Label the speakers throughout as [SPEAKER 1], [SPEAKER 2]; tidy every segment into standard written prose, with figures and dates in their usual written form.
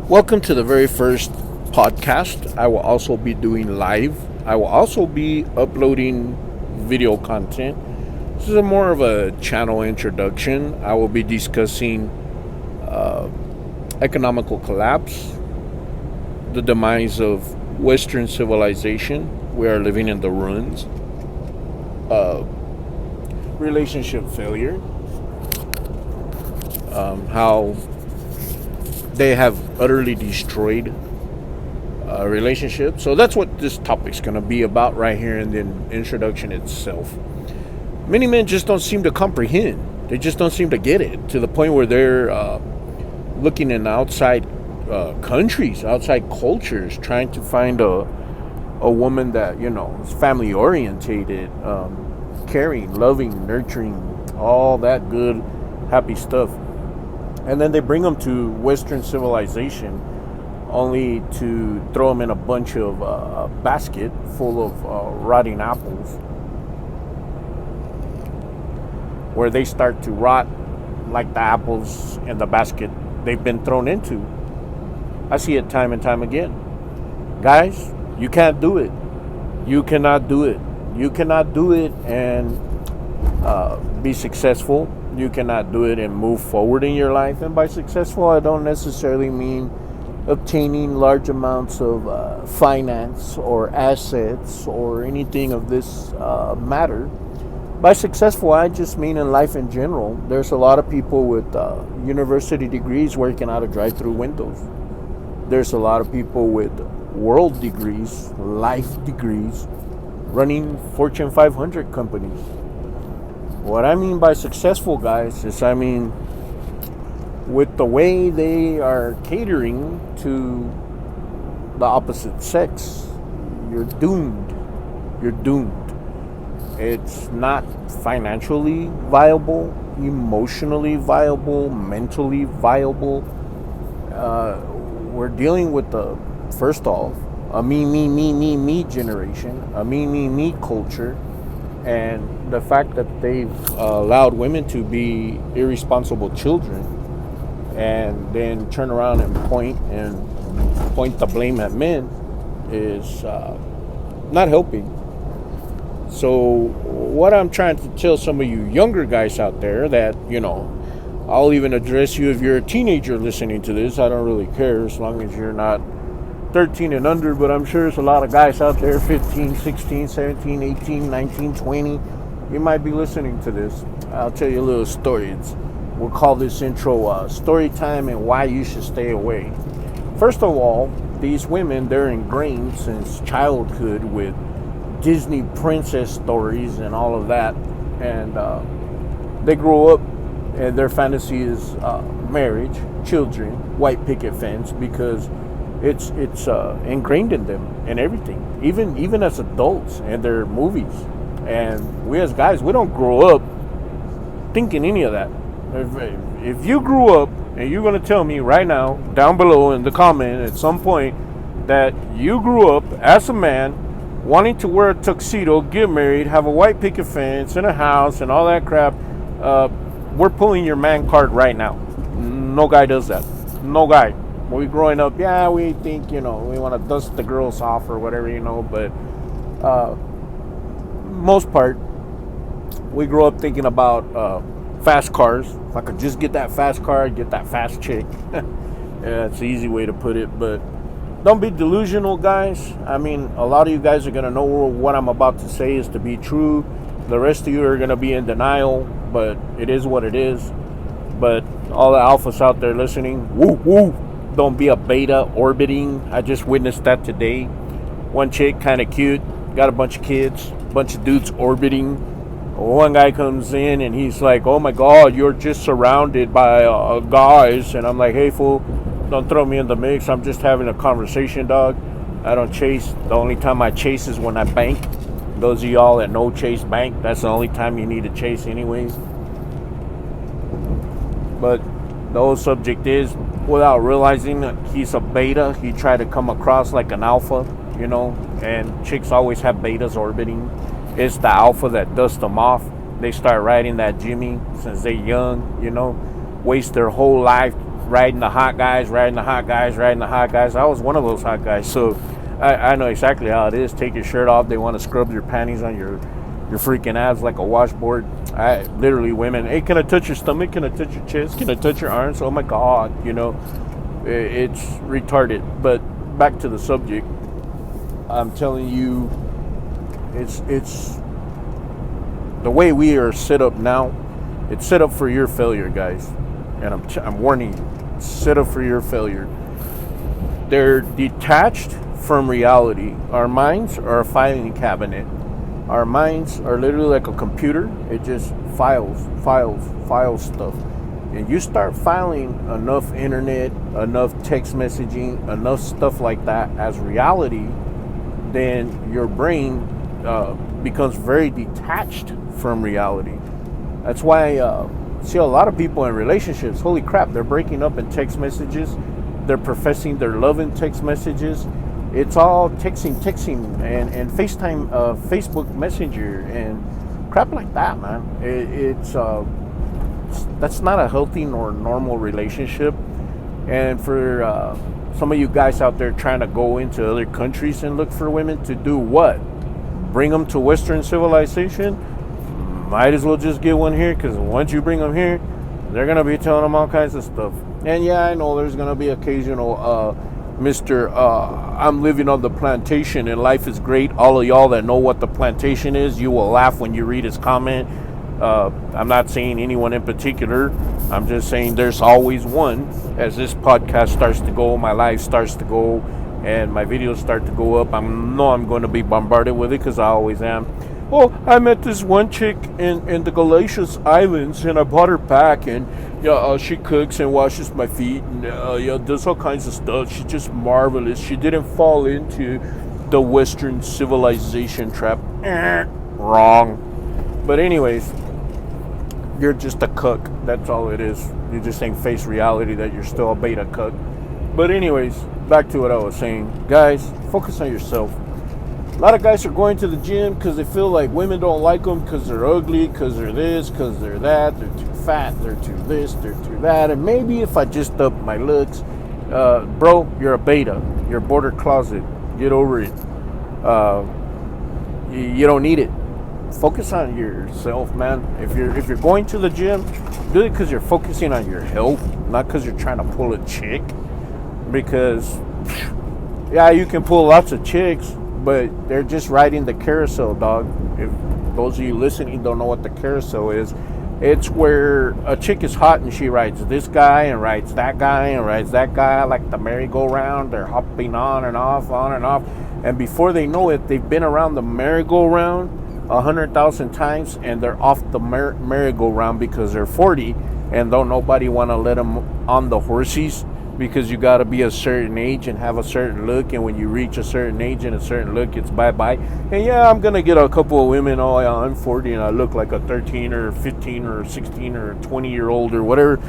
[SPEAKER 1] Welcome to the very first podcast. I will also be doing live. I will also be uploading video content. This is more of a channel introduction. I will be discussing economical collapse, the demise of Western civilization. We are living in the ruins. Relationship failure. How they have utterly destroyed a relationship. So that's what this topic's going to be about right here in the introduction itself. Many men just don't seem to comprehend. They just don't seem to get it to the point where they're looking in outside countries, outside cultures, trying to find a woman that is family orientated, caring, loving, nurturing, all that good, happy stuff. And then they bring them to Western civilization only to throw them in a bunch of basket full of rotting apples, where they start to rot like the apples in the basket they've been thrown into. I see it time and time again. Guys, you can't do it. You cannot do it. You cannot do it and be successful. You cannot do it and move forward in your life. And by successful, I don't necessarily mean obtaining large amounts of finance or assets or anything of this matter. By successful, I just mean in life in general. There's a lot of people with university degrees working out of drive-through windows. There's a lot of people with world degrees, life degrees, running Fortune 500 companies. What I mean by successful, guys, is with the way they are catering to the opposite sex, you're doomed. You're doomed. It's not financially viable, emotionally viable, mentally viable. We're dealing with first off, a me generation, a me culture. And the fact that they've allowed women to be irresponsible children and then turn around and point the blame at men is not helping. So what I'm trying to tell some of you younger guys out there that, I'll even address you if you're a teenager listening to this. I don't really care as long as you're not 13 and under, but I'm sure there's a lot of guys out there 15, 16, 17, 18, 19, 20. You might be listening to this. I'll tell you a little story. We'll call this intro story time and why you should stay away. First of all, these women, they're ingrained since childhood with Disney princess stories and all of that, and they grow up and their fantasy is marriage, children, white picket fence, because it's ingrained in them and everything, even as adults and their movies. And we as guys, we don't grow up thinking any of that. If you grew up and you're going to tell me right now down below in the comment at some point that you grew up as a man wanting to wear a tuxedo, get married, have a white picket fence and a house and all that crap, we're pulling your man card right now. No guy does that. No guy. We growing up, yeah, we think, we want to dust the girls off or whatever, but most part, we grow up thinking about fast cars. If I could just get that fast car, get that fast chick. Yeah, it's the easy way to put it, but don't be delusional, guys. A lot of you guys are going to know what I'm about to say is to be true. The rest of you are going to be in denial, but it is what it is. But all the alphas out there listening, woo, woo. Don't be a beta orbiting. I just witnessed that today. One chick, kind of cute, got a bunch of kids, a bunch of dudes orbiting. One guy comes in and he's like, oh my God, you're just surrounded by guys. And I'm like, hey fool, don't throw me in the mix. I'm just having a conversation, dog. I don't chase. The only time I chase is when I bank. Those of y'all that know chase bank, that's the only time you need to chase anyways. But the whole subject is, without realizing that he's a beta, he tried to come across like an alpha, and chicks always have betas orbiting. It's the alpha that dusts them off. They start riding that Jimmy since they're young, waste their whole life riding the hot guys, riding the hot guys, riding the hot guys. I was one of those hot guys, so I know exactly how it is. Take your shirt off. They want to scrub your panties on your freaking abs like a washboard. Literally, women, hey, can I touch your stomach? Can I touch your chest? Can I touch your arms? Oh my God, it's retarded. But back to the subject. I'm telling you, it's the way we are set up now. It's set up for your failure, guys. And I'm warning you, it's set up for your failure. They're detached from reality. Our minds are a filing cabinet. Our minds are literally like a computer. It just files stuff. And you start filing enough internet, enough text messaging, enough stuff like that as reality, then your brain becomes very detached from reality. That's why see a lot of people in relationships, holy crap, they're breaking up in text messages. They're professing their love in text messages. It's all texting, and FaceTime, Facebook Messenger, and crap like that, man. That's not a healthy nor normal relationship. And for some of you guys out there trying to go into other countries and look for women to do what? Bring them to Western civilization? Might as well just get one here, because once you bring them here, they're going to be telling them all kinds of stuff. And yeah, I know there's going to be occasional Mr. I'm living on the plantation and life is great. All of y'all that know what the plantation is, you will laugh when you read his comment. I'm not saying anyone in particular. I'm just saying there's always one. As this podcast starts to go, my life starts to go, and my videos start to go up, I'm going to be bombarded with it, because I always am. Oh, I met this one chick in the Galatians Islands, and I brought her back, and she cooks and washes my feet, and does all kinds of stuff. She's just marvelous. She didn't fall into the Western civilization trap. Wrong. But anyways, you're just a cuck. That's all it is. You just ain't face reality that you're still a beta cuck. But anyways, back to what I was saying. Guys, focus on yourself. A lot of guys are going to the gym because they feel like women don't like them because they're ugly, because they're this, because they're that, they're too fat, they're too this, they're too that. And maybe if I just up my looks, bro, you're a beta. You're a border closet. Get over it. You don't need it. Focus on yourself, man. If you're going to the gym, do it because you're focusing on your health, not because you're trying to pull a chick. Because, yeah, you can pull lots of chicks, but they're just riding the carousel, dog. If those of you listening don't know what the carousel is, it's where a chick is hot and she rides this guy and rides that guy and rides that guy like the merry-go-round. They're hopping on and off. And before they know it, they've been around the merry-go-round 100,000 times, and they're off the merry-go-round because they're 40 and don't nobody want to let them on the horsies. Because you got to be a certain age and have a certain look, and when you reach a certain age and a certain look, it's bye-bye. And yeah, I'm going to get a couple of women, oh yeah, I'm 40 and I look like a 13 or 15 or 16 or 20-year-old or whatever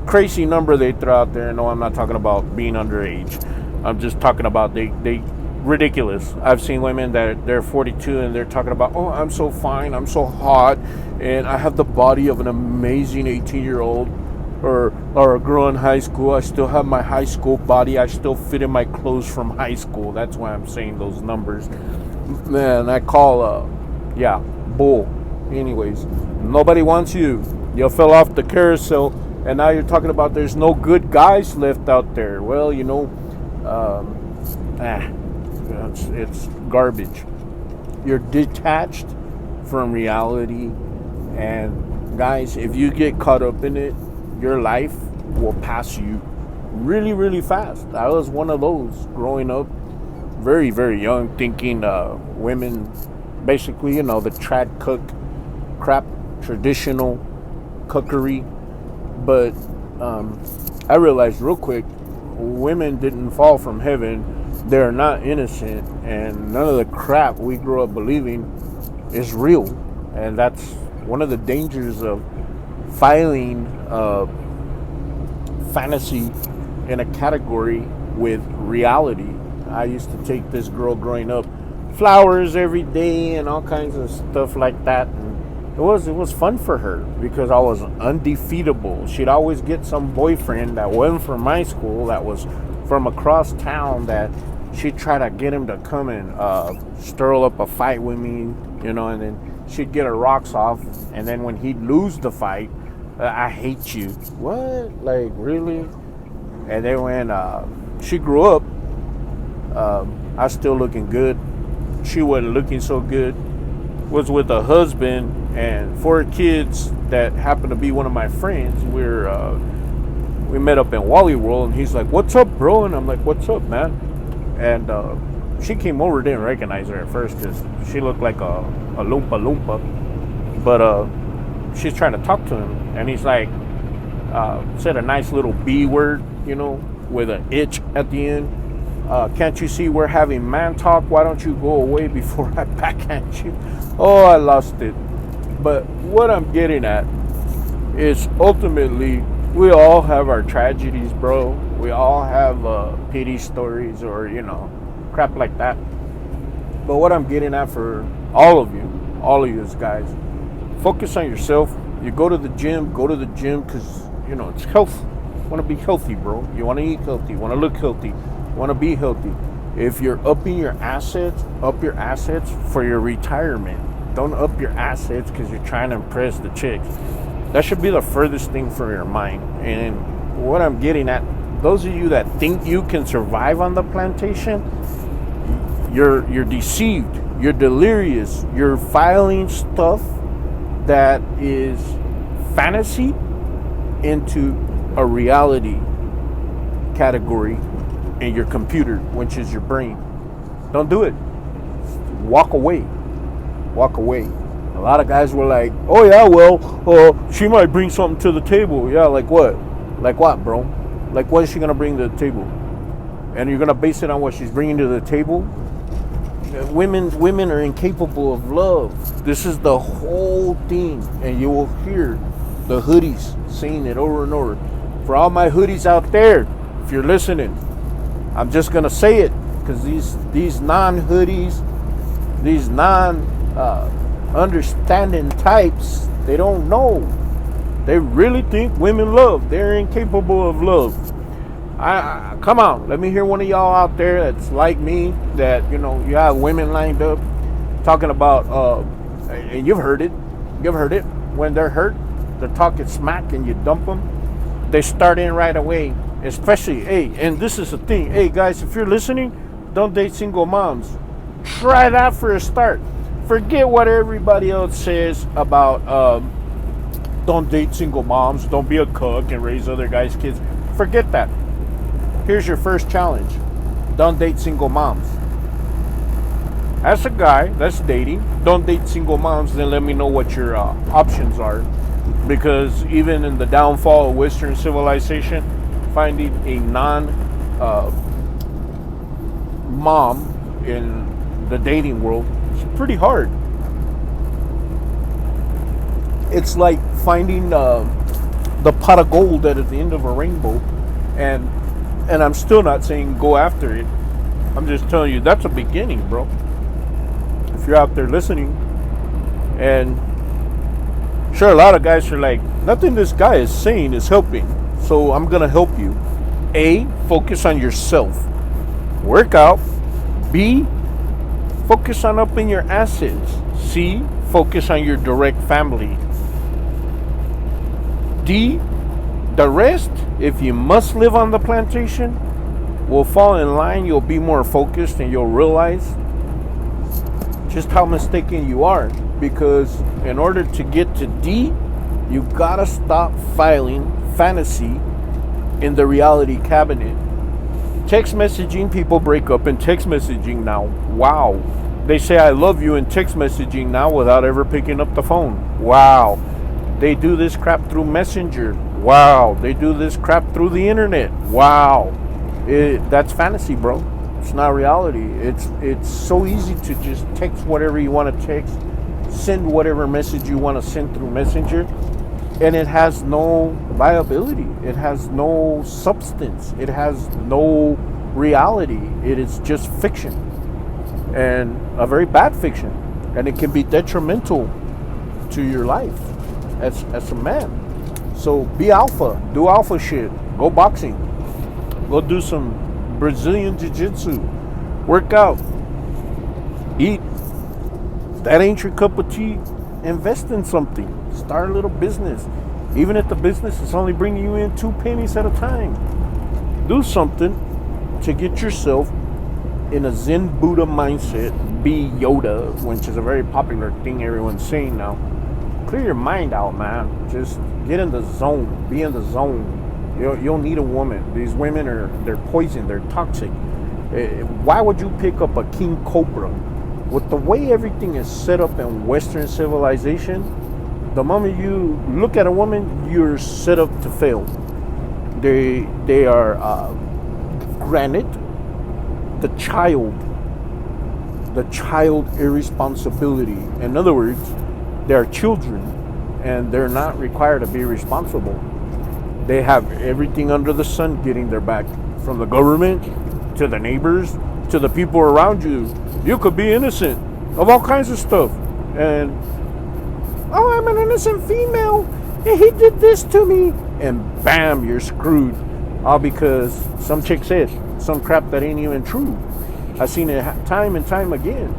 [SPEAKER 1] crazy number they throw out there. No, I'm not talking about being underage. I'm just talking about they ridiculous. I've seen women that they're 42 and they're talking about, oh, I'm so fine, I'm so hot, and I have the body of an amazing 18-year-old. Or a girl in high school. I still have my high school body. I still fit in my clothes from high school. That's why I'm saying those numbers. Man, I call, bull. Anyways, nobody wants you. You fell off the carousel, and now you're talking about there's no good guys left out there. Well, it's garbage. You're detached from reality, and guys, if you get caught up in it, your life will pass you really, really fast. I was one of those growing up very, very young, thinking women, basically, the trad cook crap, traditional cookery. But I realized real quick, women didn't fall from heaven. They're not innocent, and none of the crap we grew up believing is real. And that's one of the dangers of filing fantasy in a category with reality. I used to take this girl growing up flowers every day and all kinds of stuff like that, and it was fun for her because I was undefeatable. She'd always get some boyfriend that wasn't from my school, that was from across town, that she'd try to get him to come and stir up a fight with me, and then she'd get her rocks off, and then when he'd lose the fight, I hate you. What? Like, really? And then when she grew up, I was still looking good. She wasn't looking so good. Was with a husband and 4 kids that happened to be one of my friends. We met up in Wally World, and he's like, "What's up, bro?" And I'm like, "What's up, man?" And she came over, didn't recognize her at first because she looked like a Loompa Loompa. But she's trying to talk to him, and he's like, said a nice little B word, with an itch at the end. Can't you see we're having man talk? Why don't you go away before I backhand you? Oh, I lost it. But what I'm getting at is ultimately we all have our tragedies, bro. We all have pity stories or, crap like that. But what I'm getting at for all of you guys, focus on yourself. You go to the gym because, it's health. You want to be healthy, bro. You want to eat healthy. You want to look healthy. You want to be healthy. If you're upping your assets, up your assets for your retirement. Don't up your assets because you're trying to impress the chicks. That should be the furthest thing from your mind. And what I'm getting at, those of you that think you can survive on the plantation, you're deceived. You're delirious. You're filing stuff that is fantasy into a reality category in your computer, which is your brain. Don't do it. Walk away. Walk away. A lot of guys were like, "Oh yeah, well, she might bring something to the table." Yeah, like what? Like what, bro? Like what is she gonna bring to the table? And you're gonna base it on what she's bringing to the table? Women are incapable of love. This is the whole thing, and you will hear the hoodies saying it over and over. For all my hoodies out there, if you're listening, I'm just gonna say it because these non-hoodies, these understanding types, they don't know. They really think women love. They're incapable of love. I come on, let me hear one of y'all out there that's like me, that you have women lined up talking about and you've heard it when they're hurt, they're talking smack and you dump them. They start in right away, especially, hey, and this is the thing, hey guys, if you're listening, don't date single moms. Try that for a start. Forget what everybody else says about don't date single moms, don't be a cuck and raise other guys' kids. Forget that. Here's your first challenge. Don't date single moms. As a guy that's dating, don't date single moms, then let me know what your options are. Because even in the downfall of Western civilization, finding a non-mom in the dating world is pretty hard. It's like finding the pot of gold at the end of a rainbow, and I'm still not saying go after it. I'm just telling you that's a beginning, bro. If you're out there listening, and sure, a lot of guys are like, nothing this guy is saying is helping, so I'm gonna help you. A, focus on yourself. Work out. B, focus on upping your assets. C, focus on your direct family. D, the rest, if you must live on the plantation, will fall in line. You'll be more focused and you'll realize just how mistaken you are. Because in order to get to D, you gotta stop filing fantasy in the reality cabinet. Text messaging, people break up in text messaging now. Wow. They say I love you in text messaging now without ever picking up the phone. Wow. They do this crap through Messenger. Wow. They do this crap through the internet. Wow. That's fantasy, bro. It's not reality. It's so easy to just text whatever you want to text, send whatever message you want to send through Messenger, and it has no viability. It has no substance. It has no reality. It is just fiction, and a very bad fiction, and it can be detrimental to your life as a man. So be alpha, do alpha shit, go boxing, go do some Brazilian jiu-jitsu, work out, eat. If that ain't your cup of tea, invest in something, start a little business. Even if the business is only bringing you in 2 pennies at a time, do something to get yourself in a Zen Buddha mindset. Be Yoda, which is a very popular thing everyone's saying now. Clear your mind out, man. Just get in the zone. Be in the zone. You'll need a woman. These women they're poison. They're toxic. Why would you pick up a king cobra? With the way everything is set up in Western civilization, the moment you look at a woman, you're set up to fail. They are granted the child irresponsibility. In other words, they are children and they're not required to be responsible. They have everything under the sun getting their back, from the government to the neighbors to the people around you. You could be innocent of all kinds of stuff, and oh, I'm an innocent female and he did this to me, and bam, you're screwed. All because some chick said some crap that ain't even true. I've seen it time and time again.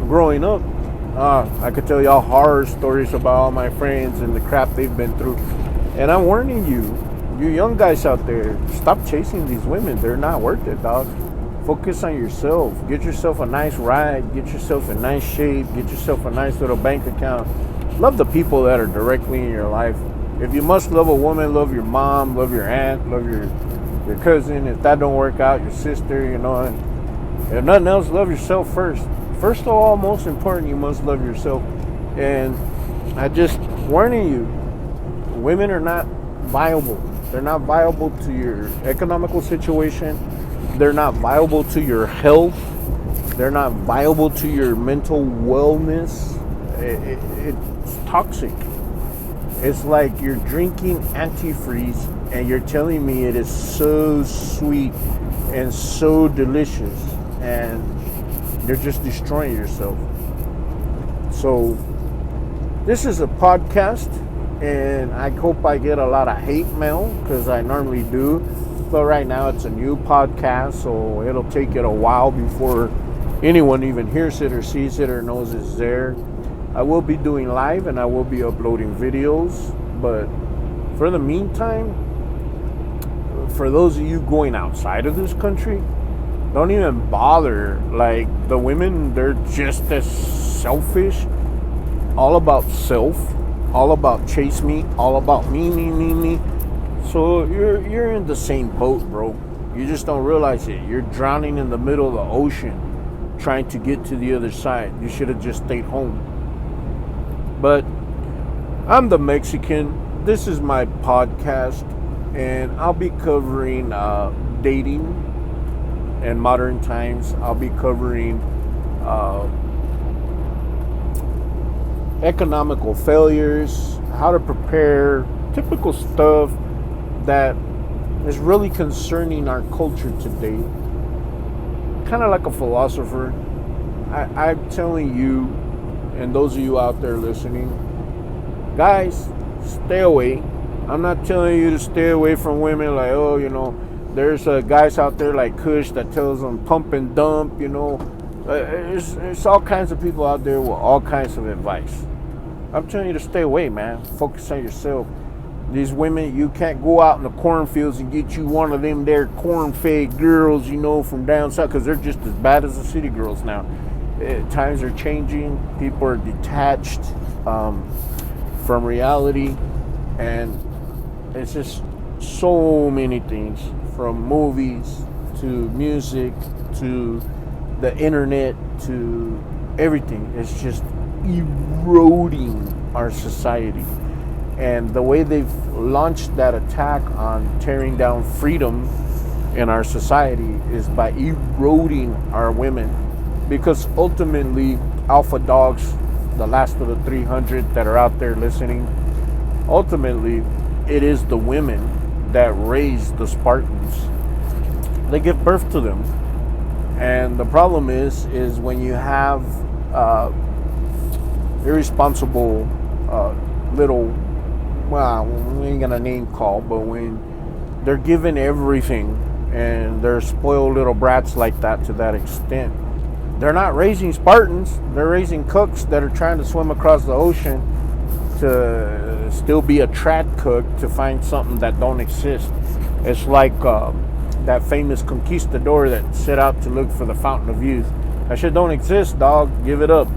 [SPEAKER 1] Growing up, I could tell y'all horror stories about all my friends and the crap they've been through. And I'm warning you, you young guys out there, stop chasing these women. They're not worth it, dog. Focus on yourself. Get yourself a nice ride. Get yourself in nice shape. Get yourself a nice little bank account. Love the people that are directly in your life. If you must love a woman, love your mom, love your aunt, love your cousin. If that don't work out, your sister, you know. And if nothing else, love yourself first. First of all, most important, you must love yourself. And I just warning you, women are not viable. They're not viable to your economical situation. They're not viable to your health. They're not viable to your mental wellness. It's toxic. It's like you're drinking antifreeze and you're telling me it is so sweet and so delicious, and you're just destroying yourself. So this is a podcast, and I hope I get a lot of hate mail, because I normally do. But right now it's a new podcast, so it'll take it a while before anyone even hears it or sees it or knows it's there. I will be doing live and I will be uploading videos, but for the meantime, for those of you going outside of this country, don't even bother. Like, the women, they're just as selfish, all about self, all about chase me, all about me. So you're in the same boat, bro. You just don't realize it. You're drowning in the middle of the ocean trying to get to the other side. You should have just stayed home. But I'm the Mexican. This is my podcast, and I'll be covering dating in modern times. I'll be covering economical failures, how to prepare, typical stuff that is really concerning our culture today. Kind of like a philosopher. I'm telling you, and those of you out there listening, guys, stay away. I'm not telling you to stay away from women like, oh, you know, there's guys out there like Kush that tells them pump and dump, you know. There's all kinds of people out there with all kinds of advice. I'm telling you to stay away, man. Focus on yourself. These women, you can't go out in the cornfields and get you one of them there corn-fed girls, you know, from down south, because they're just as bad as the city girls now. Times are changing. People are detached from reality, and it's just so many things, from movies to music to the internet to everything. It's just eroding our society. And the way they've launched that attack on tearing down freedom in our society is by eroding our women. Because ultimately, alpha dogs, the last of the 300 that are out there listening, ultimately, it is the women that raise the Spartans. They give birth to them. And the problem is when you have irresponsible little, well, we ain't gonna name call, but when they're given everything and they're spoiled little brats like that to that extent, they're not raising Spartans. They're raising cooks that are trying to swim across the ocean to still be a trad cook to find something that don't exist. It's like that famous conquistador that set out to look for the fountain of youth. That shit don't exist, dog. Give it up.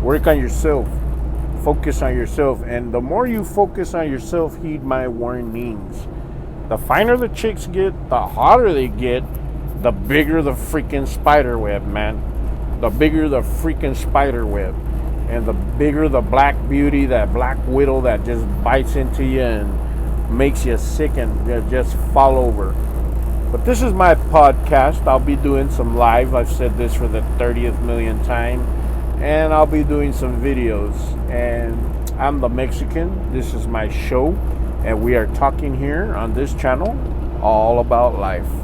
[SPEAKER 1] Work on yourself. Focus on yourself. And the more you focus on yourself, heed my warnings. The finer the chicks get, the hotter they get, the bigger the freaking spider web, man. The bigger the freaking spider web. And the bigger the black beauty, that black widow that just bites into you and makes you sick and just fall over. But this is my podcast. I'll be doing some live. I've said this for the 30th million time. And I'll be doing some videos. And I'm the Mexican. This is my show. And we are talking here on this channel all about life.